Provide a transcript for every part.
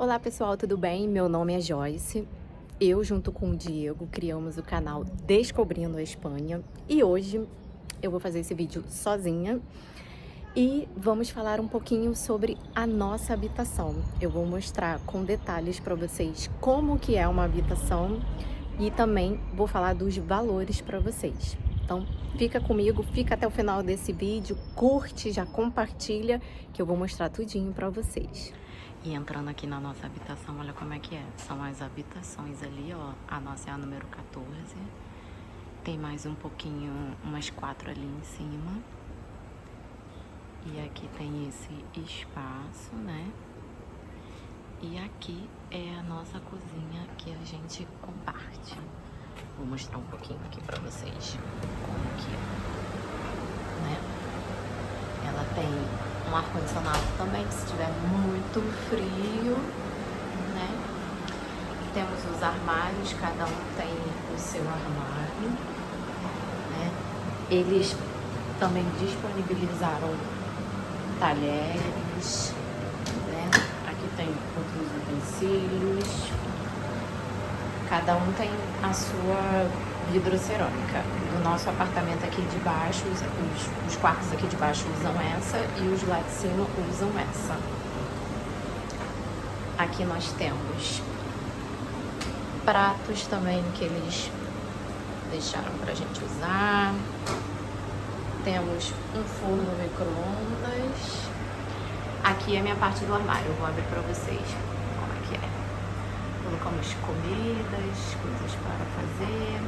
Olá pessoal, tudo bem? Meu nome é Joyce. Eu, junto com o Diego, criamos o canal Descobrindo a Espanha e hoje eu vou fazer esse vídeo sozinha e vamos falar um pouquinho sobre a nossa habitação. Eu vou mostrar com detalhes para vocês como que é uma habitação e também vou falar dos valores para vocês. Então, fica comigo, fica até o final desse vídeo, curte, já compartilha que eu vou mostrar tudinho para vocês. E entrando aqui na nossa habitação, olha como é que é. São as habitações ali, ó. A nossa é a número 14. Tem mais um pouquinho, umas 4 ali em cima. E aqui tem esse espaço, né? E aqui é a nossa cozinha que a gente comparte. Vou mostrar um pouquinho aqui pra vocês como que é, né? Ela tem um ar-condicionado também, se estiver muito frio, né? Temos os armários, cada um tem o seu armário, né? Eles também disponibilizaram talheres, né? Aqui tem outros utensílios. Cada um tem a sua vidrocerâmica. No nosso apartamento aqui de baixo, os quartos aqui de baixo usam essa e os lá de cima usam essa. Aqui nós temos pratos também que eles deixaram pra gente usar. Temos um forno micro-ondas. Aqui é a minha parte do armário, eu vou abrir pra vocês como é que é. Colocamos comidas, coisas para fazer,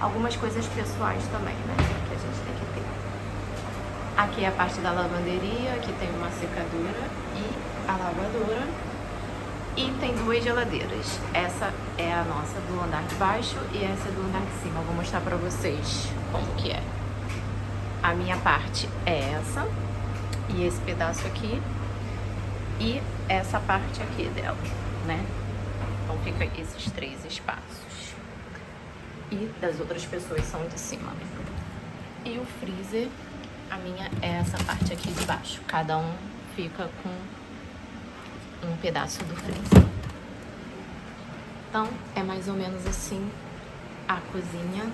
algumas coisas pessoais também, né, que a gente tem que ter. Aqui é a parte da lavanderia, aqui tem uma secadora e a lavadora. E tem 2 geladeiras. Essa é a nossa do andar de baixo e essa é do andar de cima. Eu vou mostrar pra vocês como que é. A minha parte é essa, e esse pedaço aqui, e essa parte aqui dela, né? Então fica esses 3 espaços. E das outras pessoas são de cima. E o freezer, a minha é essa parte aqui de baixo. Cada um fica com um pedaço do freezer. Então, é mais ou menos assim a cozinha.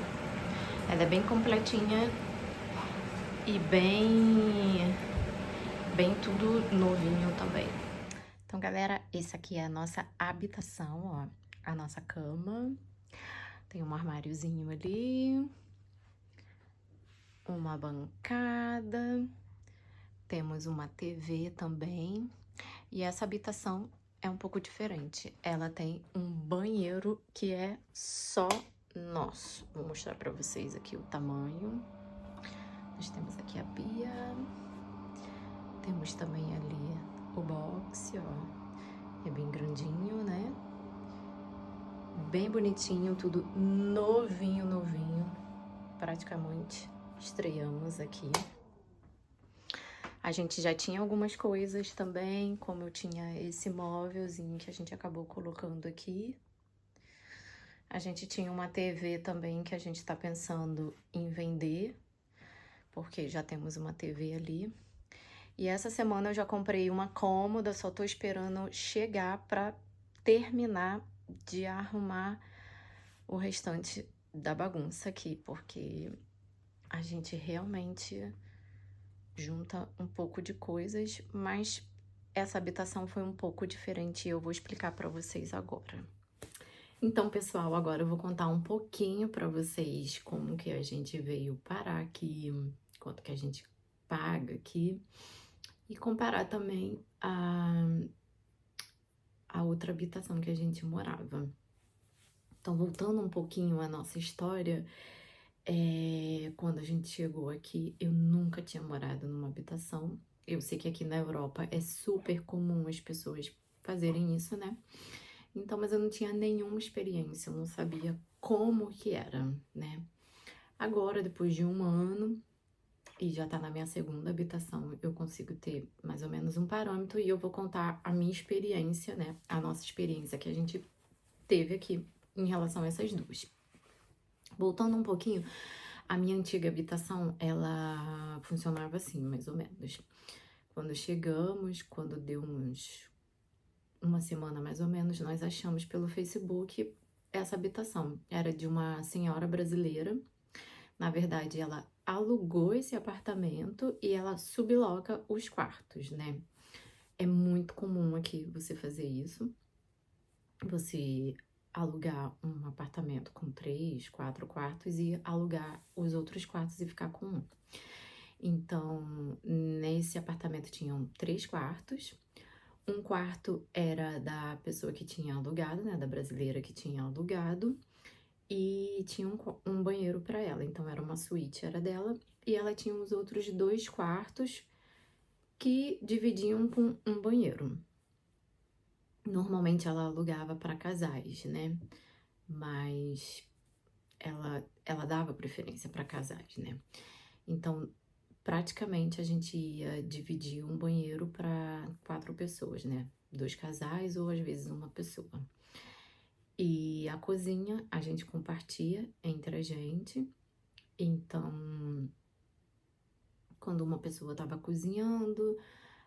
Ela é bem completinha e bem tudo novinho também. Então, galera, esse aqui é a nossa habitação, ó. A nossa cama. Tem um armáriozinho ali. Uma bancada. Temos uma TV também. E essa habitação é um pouco diferente. Ela tem um banheiro que é só nosso. Vou mostrar pra vocês aqui o tamanho. Nós temos aqui a pia. Temos também ali o boxe, ó. É bem grandinho, né? Bem bonitinho, tudo novinho, novinho. Praticamente estreamos aqui. A gente já tinha algumas coisas também, como eu tinha esse móvelzinho que a gente acabou colocando aqui. A gente tinha uma TV também que a gente tá pensando em vender, porque já temos uma TV ali. E essa semana eu já comprei uma cômoda, só tô esperando chegar pra terminar de arrumar o restante da bagunça aqui, porque a gente realmente junta um pouco de coisas, mas essa habitação foi um pouco diferente e eu vou explicar pra vocês agora. Então, pessoal, agora eu vou contar um pouquinho pra vocês como que a gente veio parar aqui, quanto que a gente paga aqui e comparar também a outra habitação que a gente morava. Então, voltando um pouquinho à nossa história, quando a gente chegou aqui, eu nunca tinha morado numa habitação. Eu sei que aqui na Europa é super comum as pessoas fazerem isso, né? Então, mas eu não tinha nenhuma experiência, eu não sabia como que era, né? Agora, depois de 1 ano, e já tá na minha segunda habitação, eu consigo ter mais ou menos um parâmetro e eu vou contar a minha experiência, né? A nossa experiência que a gente teve aqui em relação a essas 2. Voltando um pouquinho, a minha antiga habitação, ela funcionava assim, mais ou menos. Quando chegamos, quando deu uns uma semana mais ou menos, nós achamos pelo Facebook essa habitação. Era de uma senhora brasileira. Na verdade, ela alugou esse apartamento e ela subloca os quartos, né? É muito comum aqui você fazer isso. Você alugar um apartamento com 3, 4 quartos e alugar os outros quartos e ficar com um. Então, nesse apartamento tinham 3 quartos. Um quarto era da pessoa que tinha alugado, né? Da brasileira que tinha alugado. E tinha um banheiro para ela. Então, era uma suíte, era dela. E ela tinha os outros 2 quartos que dividiam com um banheiro. Normalmente ela alugava para casais, né? Mas ela dava preferência para casais, né? Então, praticamente a gente ia dividir um banheiro para 4 pessoas, né? 2 casais ou às vezes uma pessoa. E a cozinha a gente compartia entre a gente. Então, quando uma pessoa estava cozinhando,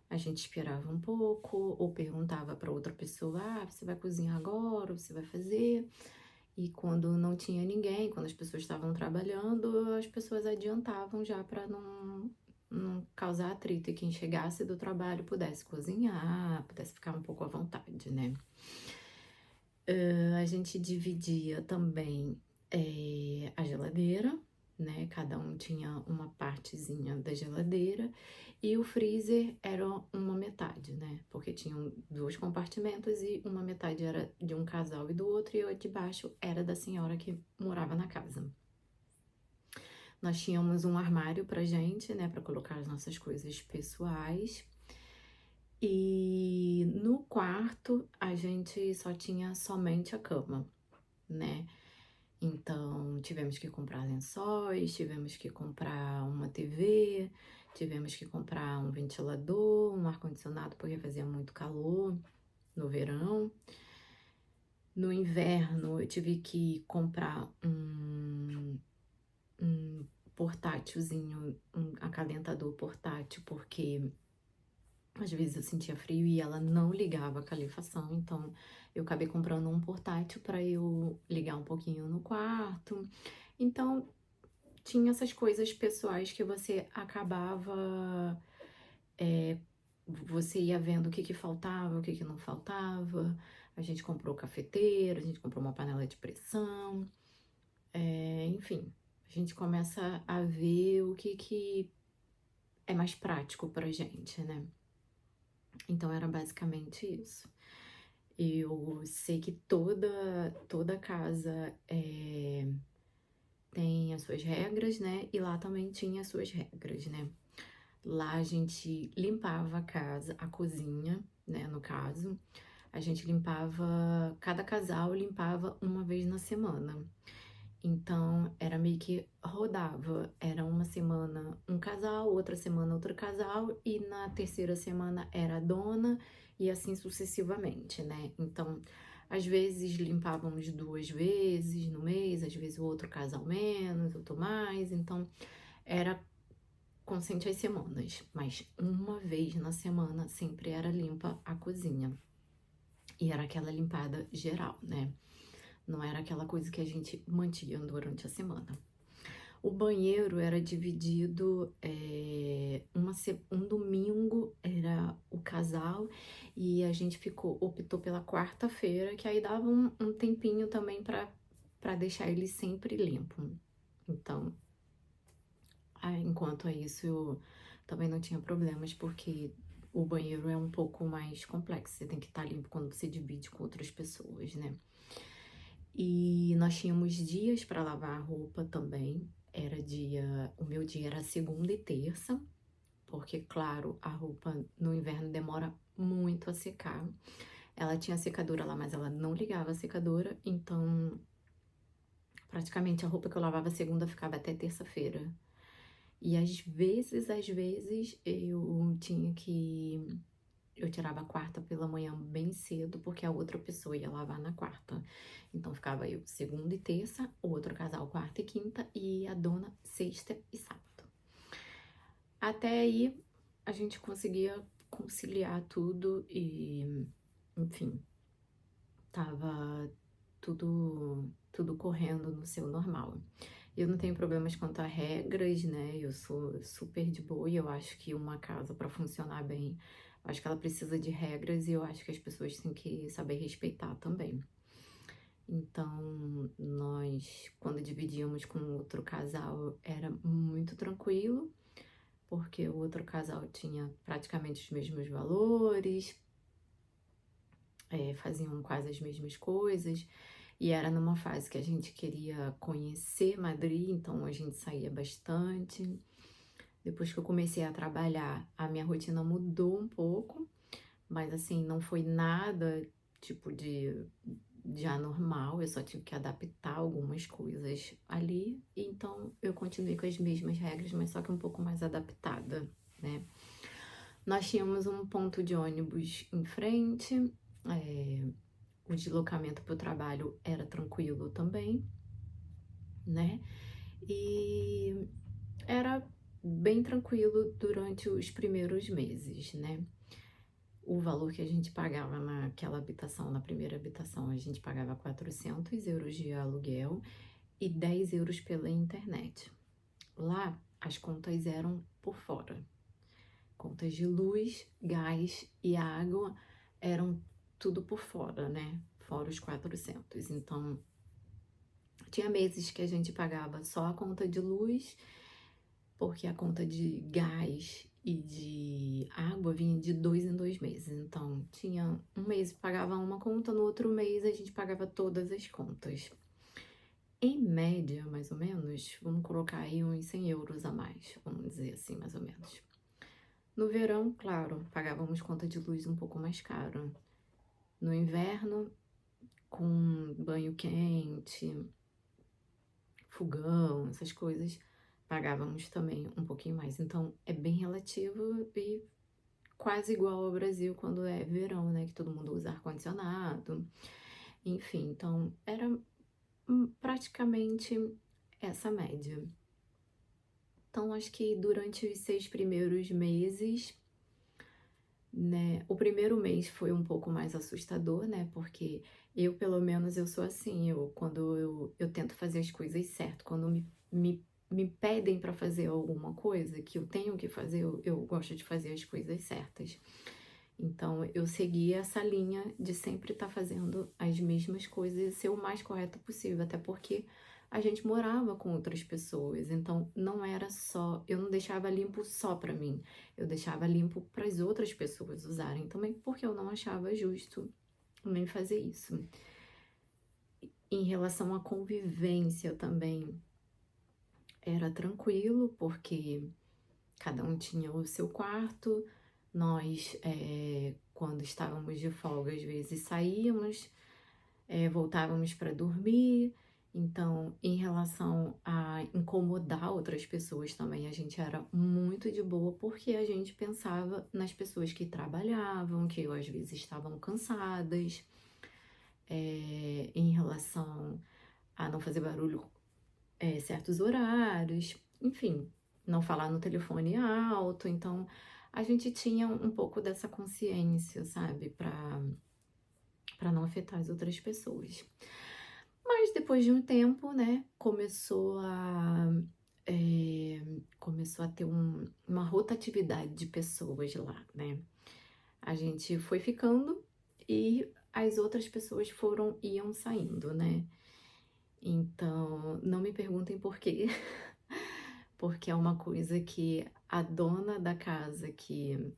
a gente esperava um pouco ou perguntava para outra pessoa: "Ah, você vai cozinhar agora? Ou você vai fazer?" E quando não tinha ninguém, quando as pessoas estavam trabalhando, as pessoas adiantavam já para não causar atrito e quem chegasse do trabalho pudesse cozinhar, pudesse ficar um pouco à vontade, né? A gente dividia também a geladeira, né? Cada um tinha uma partezinha da geladeira e o freezer era uma metade, né? Porque tinham 2 compartimentos e uma metade era de um casal e do outro, e o de baixo era da senhora que morava na casa. Nós tínhamos um armário pra gente, né? Pra colocar as nossas coisas pessoais. E no quarto a gente só tinha somente a cama, né? Então, tivemos que comprar lençóis, tivemos que comprar uma TV, tivemos que comprar um ventilador, um ar-condicionado, porque fazia muito calor no verão. No inverno, eu tive que comprar um portátilzinho, um acalentador portátil, porque às vezes eu sentia frio e ela não ligava a calefação, então eu acabei comprando um portátil para eu ligar um pouquinho no quarto. Então, tinha essas coisas pessoais que você acabava, você ia vendo o que que faltava, o que que não faltava. A gente comprou cafeteira, a gente comprou uma panela de pressão, enfim, a gente começa a ver o que que é mais prático pra gente, né? Então era basicamente isso. Eu sei que toda casa tem as suas regras, né? E lá também tinha as suas regras, né? Lá a gente limpava a casa, a cozinha, né? No caso, a gente limpava, cada casal limpava uma vez na semana. Então era meio que rodava, era uma semana um casal, outra semana outro casal, e na terceira semana era a dona, e assim sucessivamente, né? Então, às vezes limpávamos 2 vezes no mês, às vezes o outro casal menos, outro mais, então era consciente as semanas, mas uma vez na semana sempre era limpa a cozinha. E era aquela limpada geral, né? Não era aquela coisa que a gente mantinha durante a semana. O banheiro era dividido, um domingo era o casal e a gente optou pela quarta-feira, que aí dava um tempinho também para deixar ele sempre limpo. Então, enquanto a isso, eu também não tinha problemas, porque o banheiro é um pouco mais complexo, você tem que estar limpo quando você divide com outras pessoas, né? E nós tínhamos dias para lavar a roupa também. O meu dia era segunda e terça, porque, claro, a roupa no inverno demora muito a secar. Ela tinha secadora lá, mas ela não ligava a secadora, então praticamente a roupa que eu lavava segunda ficava até terça-feira. E às vezes eu tirava a quarta pela manhã bem cedo, porque a outra pessoa ia lavar na quarta. Então ficava eu segunda e terça, o outro casal quarta e quinta, e a dona sexta e sábado. Até aí a gente conseguia conciliar tudo e enfim, tava tudo correndo no seu normal. Eu não tenho problemas quanto a regras, né? Eu sou super de boa e eu acho que uma casa, para funcionar bem, eu acho que ela precisa de regras e eu acho que as pessoas têm que saber respeitar também. Então, nós, quando dividíamos com outro casal, era muito tranquilo, porque o outro casal tinha praticamente os mesmos valores, faziam quase as mesmas coisas, e era numa fase que a gente queria conhecer Madrid, então a gente saía bastante. Depois que eu comecei a trabalhar, a minha rotina mudou um pouco, mas assim, não foi nada tipo de anormal, eu só tive que adaptar algumas coisas ali, então eu continuei com as mesmas regras, mas só que um pouco mais adaptada, né? Nós tínhamos um ponto de ônibus em frente, o deslocamento para o trabalho era tranquilo também, né? E era bem tranquilo durante os primeiros meses, né? O valor que a gente pagava naquela habitação, na primeira habitação, a gente pagava 400 euros de aluguel e 10 euros pela internet. Lá, as contas eram por fora. Contas de luz, gás e água eram tudo por fora, né? Fora os 400. Então, tinha meses que a gente pagava só a conta de luz, porque a conta de gás e de água vinha de 2 em 2 meses. Então, tinha um mês que pagava uma conta, no outro mês a gente pagava todas as contas. Em média, mais ou menos, vamos colocar aí uns 100 euros a mais, vamos dizer assim, mais ou menos. No verão, claro, pagávamos conta de luz um pouco mais caro. No inverno, com banho quente, fogão, essas coisas, pagávamos também um pouquinho mais. Então, é bem relativo e quase igual ao Brasil quando é verão, né? Que todo mundo usa ar-condicionado. Enfim, então era praticamente essa média. Então, acho que durante os 6 primeiros meses, né? O primeiro mês foi um pouco mais assustador, né? Porque eu, pelo menos, eu sou assim, quando eu tento fazer as coisas certo, quando me pedem para fazer alguma coisa que eu tenho que fazer, eu gosto de fazer as coisas certas. Então, eu segui essa linha de sempre estar fazendo as mesmas coisas e ser o mais correto possível, até porque a gente morava com outras pessoas, então não era só, eu não deixava limpo só para mim, eu deixava limpo para as outras pessoas usarem também, porque eu não achava justo nem fazer isso. Em relação à convivência também, era tranquilo, porque cada um tinha o seu quarto, nós, quando estávamos de folga, às vezes saíamos, voltávamos para dormir. Então, em relação a incomodar outras pessoas também, a gente era muito de boa, porque a gente pensava nas pessoas que trabalhavam, que às vezes estavam cansadas, em relação a não fazer barulho certos horários, enfim, não falar no telefone alto. Então, a gente tinha um pouco dessa consciência, sabe, para não afetar as outras pessoas. Mas depois de um tempo, né, começou a ter uma rotatividade de pessoas lá, né? A gente foi ficando e as outras pessoas iam saindo, né? Então, não me perguntem por quê, porque é uma coisa que a dona da casa que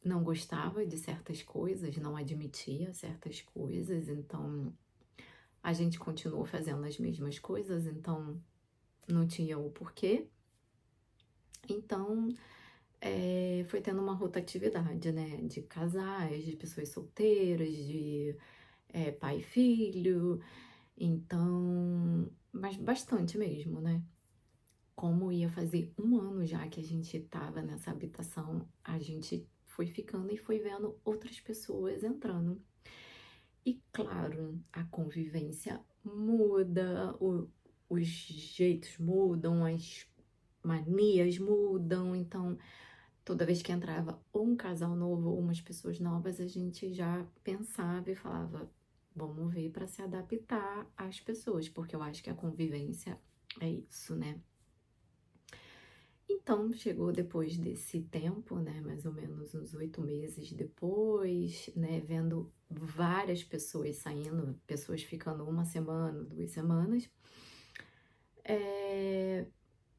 não gostava de certas coisas, não admitia certas coisas, então a gente continuou fazendo as mesmas coisas, então não tinha o porquê. Então, foi tendo uma rotatividade, né, de casais, de pessoas solteiras, de pai e filho, então, mas bastante mesmo, né? Como ia fazer um ano já que a gente tava nessa habitação, a gente foi ficando e foi vendo outras pessoas entrando. E claro, a convivência muda, os jeitos mudam, as manias mudam, então toda vez que entrava ou um casal novo ou umas pessoas novas, a gente já pensava e falava, vamos ver para se adaptar às pessoas, porque eu acho que a convivência é isso, né? Então, chegou depois desse tempo, né, mais ou menos uns 8 meses depois, né, vendo várias pessoas saindo, pessoas ficando uma semana, 2 semanas,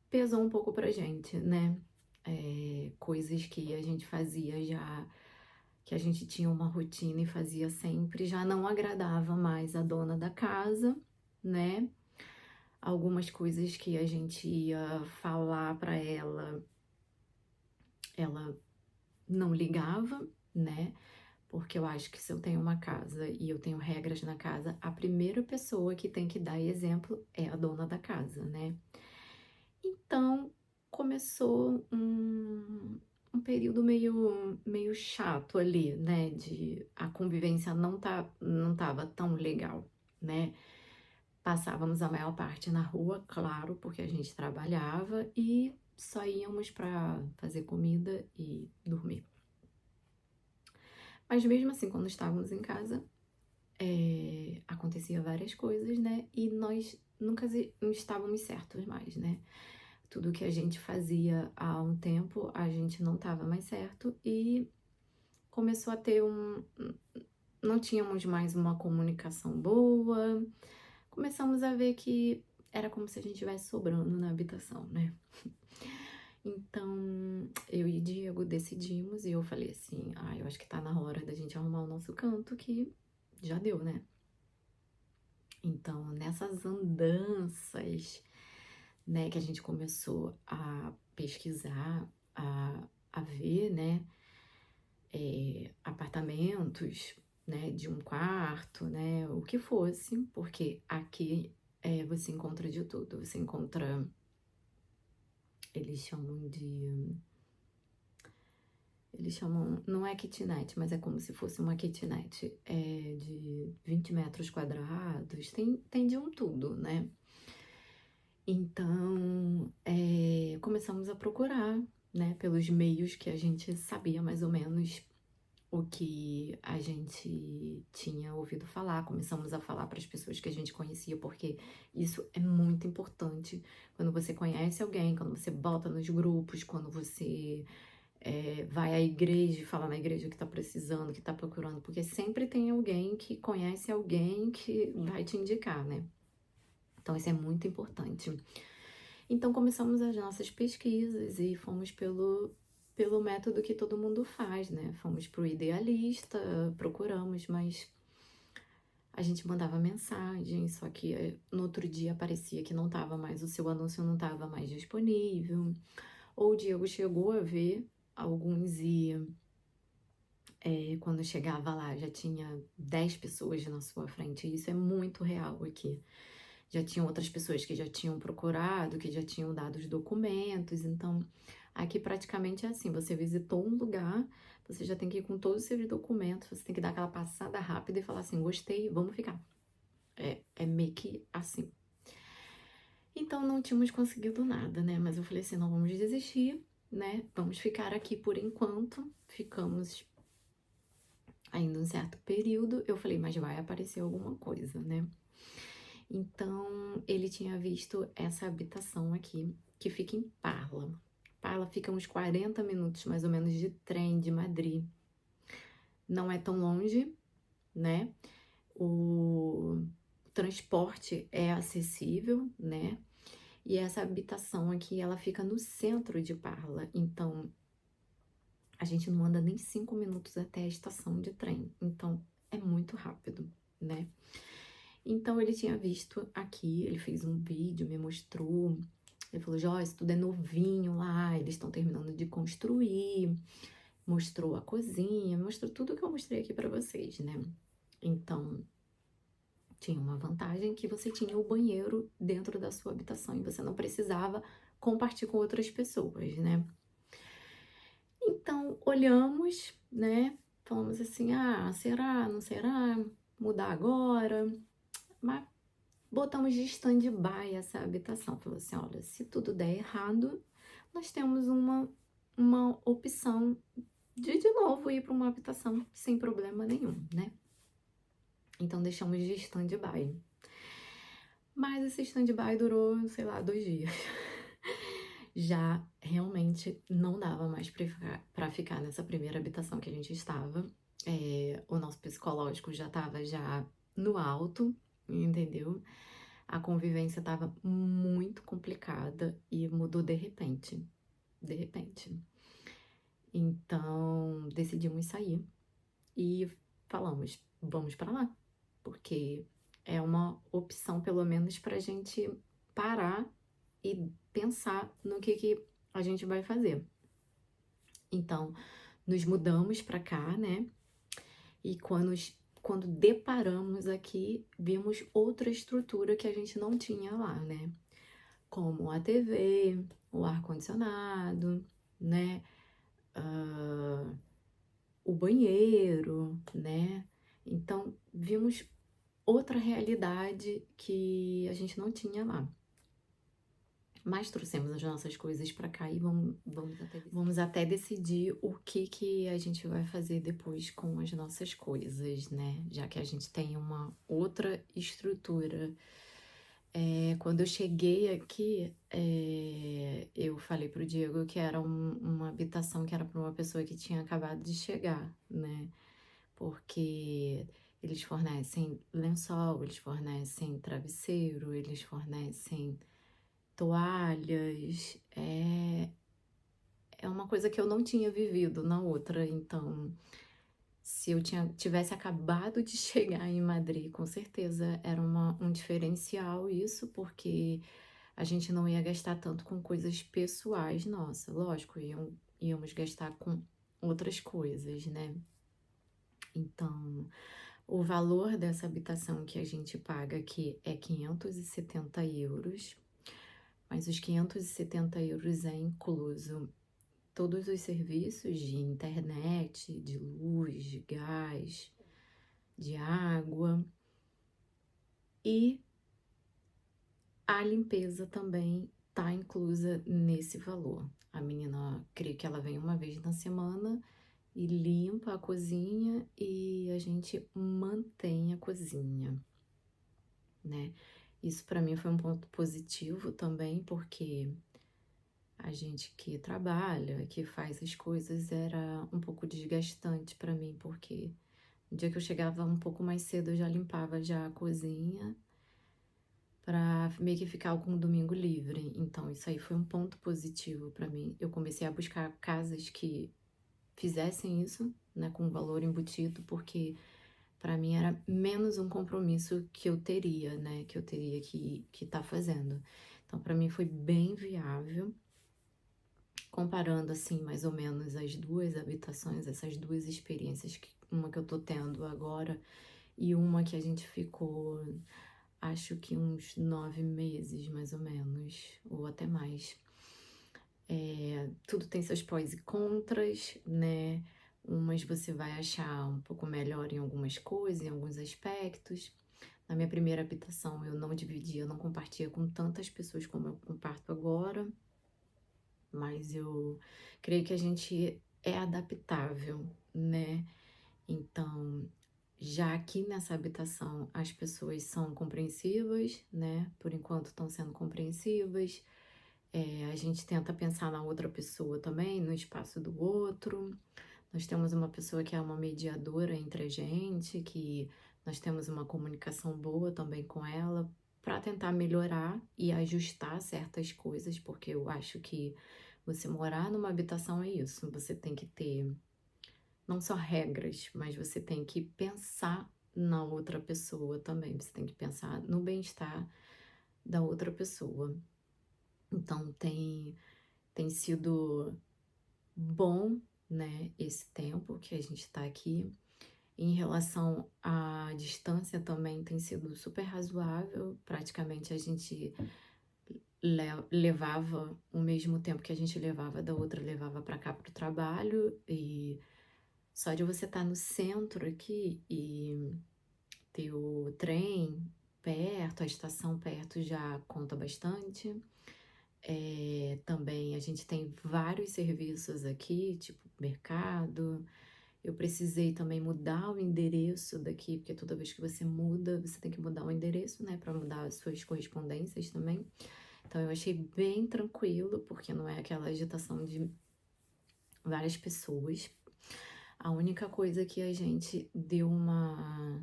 pesou um pouco pra gente, né? Coisas que a gente fazia já, que a gente tinha uma rotina e fazia sempre, já não agradava mais a dona da casa, né? Algumas coisas que a gente ia falar pra ela, ela não ligava, né? Porque eu acho que se eu tenho uma casa e eu tenho regras na casa, a primeira pessoa que tem que dar exemplo é a dona da casa, né? Então começou um período meio chato ali, né? De a convivência não tava tão legal, né? Passávamos a maior parte na rua, claro, porque a gente trabalhava e só íamos para fazer comida e dormir. Mas mesmo assim, quando estávamos em casa, acontecia várias coisas, né? E nós nunca estávamos certos mais, né? Tudo que a gente fazia há um tempo, a gente não estava mais certo e começou a ter não tínhamos mais uma comunicação boa. Começamos a ver que era como se a gente estivesse sobrando na habitação, né? Então, eu e Diego decidimos e eu falei assim, eu acho que tá na hora da gente arrumar o nosso canto, que já deu, né? Então, nessas andanças, né, que a gente começou a pesquisar, a ver, né, apartamentos, né, de um quarto, né, o que fosse, porque aqui você encontra de tudo, você encontra, eles chamam de, não é kitnet, mas é como se fosse uma kitnet, de 20 metros quadrados, tem de um tudo, né. Então, começamos a procurar, né, pelos meios que a gente sabia mais ou menos o que a gente tinha ouvido falar. Começamos a falar para as pessoas que a gente conhecia, porque isso é muito importante quando você conhece alguém, quando você bota nos grupos, quando você vai à igreja e fala na igreja que tá precisando, que tá procurando, porque sempre tem alguém que conhece alguém que vai te indicar, né? Então, isso é muito importante. Então, começamos as nossas pesquisas e fomos pelo método que todo mundo faz, né? Fomos pro Idealista, procuramos, mas a gente mandava mensagem, só que no outro dia aparecia que não tava mais, o seu anúncio não tava mais disponível. Ou o Diego chegou a ver alguns e quando chegava lá já tinha 10 pessoas na sua frente. E isso é muito real aqui. Já tinham outras pessoas que já tinham procurado, que já tinham dado os documentos. Então, aqui praticamente é assim: você visitou um lugar, você já tem que ir com todos os seus documentos, você tem que dar aquela passada rápida e falar assim: gostei, vamos ficar. É meio que assim. Então, não tínhamos conseguido nada, né? Mas eu falei assim: não vamos desistir, né? Vamos ficar aqui por enquanto. Ficamos ainda um certo período. Eu falei: mas vai aparecer alguma coisa, né? Então, ele tinha visto essa habitação aqui, que fica em Parla. Parla fica uns 40 minutos, mais ou menos, de trem de Madrid. Não é tão longe, né? O transporte é acessível, né? E essa habitação aqui, ela fica no centro de Parla. Então, a gente não anda nem 5 minutos até a estação de trem. Então, é muito rápido, né? Então, ele tinha visto aqui, ele fez um vídeo, me mostrou. Ele falou: Joyce, tudo é novinho lá, eles estão terminando de construir. Mostrou a cozinha, mostrou tudo que eu mostrei aqui pra vocês, né? Então, tinha uma vantagem que você tinha o banheiro dentro da sua habitação e você não precisava compartilhar com outras pessoas, né? Então, olhamos, né? Falamos assim: será? Não será? Mudar agora? Mas botamos de stand-by essa habitação. Falou assim: olha, se tudo der errado, nós temos uma opção de novo ir para uma habitação sem problema nenhum, né? Então deixamos de stand-by. Mas esse stand-by durou, sei lá, 2 dias. Já realmente não dava mais pra ficar nessa primeira habitação que a gente estava. O nosso psicológico já estava já no alto, entendeu? A convivência estava muito complicada e mudou de repente. De repente. Então, decidimos sair e falamos, vamos pra lá, porque é uma opção, pelo menos, pra gente parar e pensar no que a gente vai fazer. Então, nos mudamos pra cá, né? E quando deparamos aqui, vimos outra estrutura que a gente não tinha lá, né? Como a TV, o ar-condicionado, né? O banheiro, né? Então, vimos outra realidade que a gente não tinha lá. Mas trouxemos as nossas coisas pra cá e vamos até decidir o que a gente vai fazer depois com as nossas coisas, né? Já que a gente tem uma outra estrutura. Quando eu cheguei aqui, eu falei pro Diego que era uma habitação que era para uma pessoa que tinha acabado de chegar, né? Porque eles fornecem lençol, eles fornecem travesseiro, eles fornecem toalhas. É uma coisa que eu não tinha vivido na outra, então se eu tivesse acabado de chegar em Madrid, com certeza era um diferencial isso, porque a gente não ia gastar tanto com coisas pessoais, nossa, lógico, íamos gastar com outras coisas, né? Então, o valor dessa habitação que a gente paga aqui é 570 euros, mas os 570 euros é incluso todos os serviços de internet, de luz, de gás, de água e a limpeza também tá inclusa nesse valor. A menina, creio que ela vem uma vez na semana e limpa a cozinha e a gente mantém a cozinha, né? Isso para mim foi um ponto positivo também, porque a gente que trabalha, que faz as coisas, era um pouco desgastante para mim, porque no dia que eu chegava um pouco mais cedo, eu já limpava já a cozinha para meio que ficar com o domingo livre. Então, isso aí foi um ponto positivo para mim. Eu comecei a buscar casas que fizessem isso, né, com valor embutido, porque para mim era menos um compromisso que eu teria, né, que eu teria que tá fazendo. Então, para mim foi bem viável, comparando assim, mais ou menos as duas habitações, essas duas experiências, uma que eu tô tendo agora e uma que a gente ficou, acho que uns 9 meses, mais ou menos, ou até mais. Tudo tem seus prós e contras, né? Umas você vai achar um pouco melhor em algumas coisas, em alguns aspectos. Na minha primeira habitação eu não dividia, eu não compartilha com tantas pessoas como eu comparto agora, mas eu creio que a gente é adaptável, né? Então, já aqui nessa habitação as pessoas são compreensivas, né? Por enquanto estão sendo compreensivas. A gente tenta pensar na outra pessoa também, no espaço do outro. Nós temos uma pessoa que é uma mediadora entre a gente, que nós temos uma comunicação boa também com ela, para tentar melhorar e ajustar certas coisas, porque eu acho que você morar numa habitação é isso, você tem que ter não só regras, mas você tem que pensar na outra pessoa também, você tem que pensar no bem-estar da outra pessoa. Então tem sido bom, né, esse tempo que a gente tá aqui. Em relação à distância também tem sido super razoável. Praticamente a gente levava o mesmo tempo que a gente levava da outra, levava para cá pro trabalho. E só de você estar no centro aqui e ter o trem perto, a estação perto já conta bastante. Também a gente tem vários serviços aqui, tipo mercado. Eu precisei também mudar o endereço daqui, porque toda vez que você muda, você tem que mudar o endereço, né, para mudar as suas correspondências também. Então eu achei bem tranquilo, porque não é aquela agitação de várias pessoas. A única coisa que a gente deu uma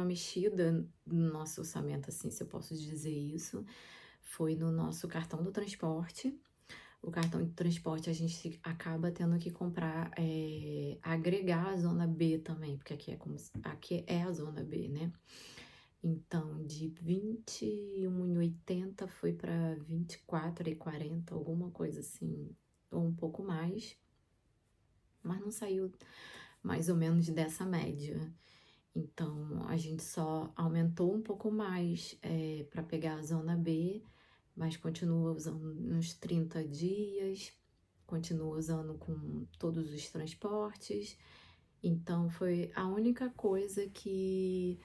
mexida no nosso orçamento, assim, se eu posso dizer isso, foi no nosso cartão do transporte. O cartão de transporte a gente acaba tendo que comprar, agregar a zona B também, porque aqui é a zona B, né? Então, de 21,80 foi para 24,40, alguma coisa assim, ou um pouco mais, mas não saiu mais ou menos dessa média. Então, a gente só aumentou um pouco mais para pegar a zona B, mas continua usando uns 30 dias, continua usando com todos os transportes. Então, foi a única coisa que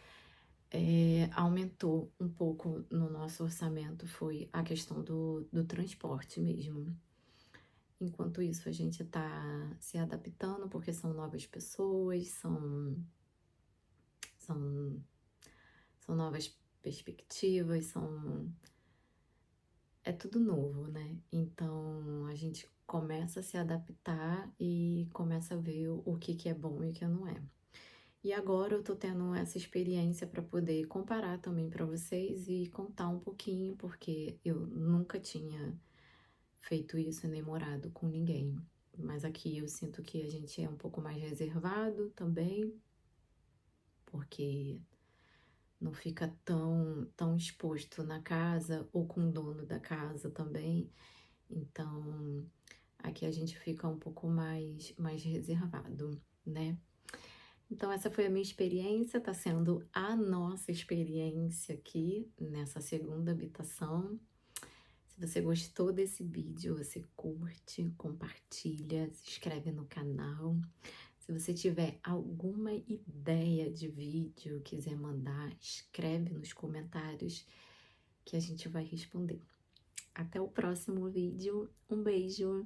aumentou um pouco no nosso orçamento foi a questão do transporte mesmo. Enquanto isso, a gente está se adaptando, porque são novas pessoas, são, são novas perspectivas, é tudo novo, né? Então a gente começa a se adaptar e começa a ver o que que é bom e o que não é. E agora eu tô tendo essa experiência para poder comparar também para vocês e contar um pouquinho, porque eu nunca tinha feito isso nem morado com ninguém. Mas aqui eu sinto que a gente é um pouco mais reservado também, porque não fica tão exposto na casa ou com o dono da casa também. Então, aqui a gente fica um pouco mais reservado, né? Então, essa foi a minha experiência, tá sendo a nossa experiência aqui nessa segunda habitação. Se você gostou desse vídeo, você curte, compartilha, se inscreve no canal. Se você tiver alguma ideia de vídeo, quiser mandar, escreve nos comentários que a gente vai responder. Até o próximo vídeo. Um beijo!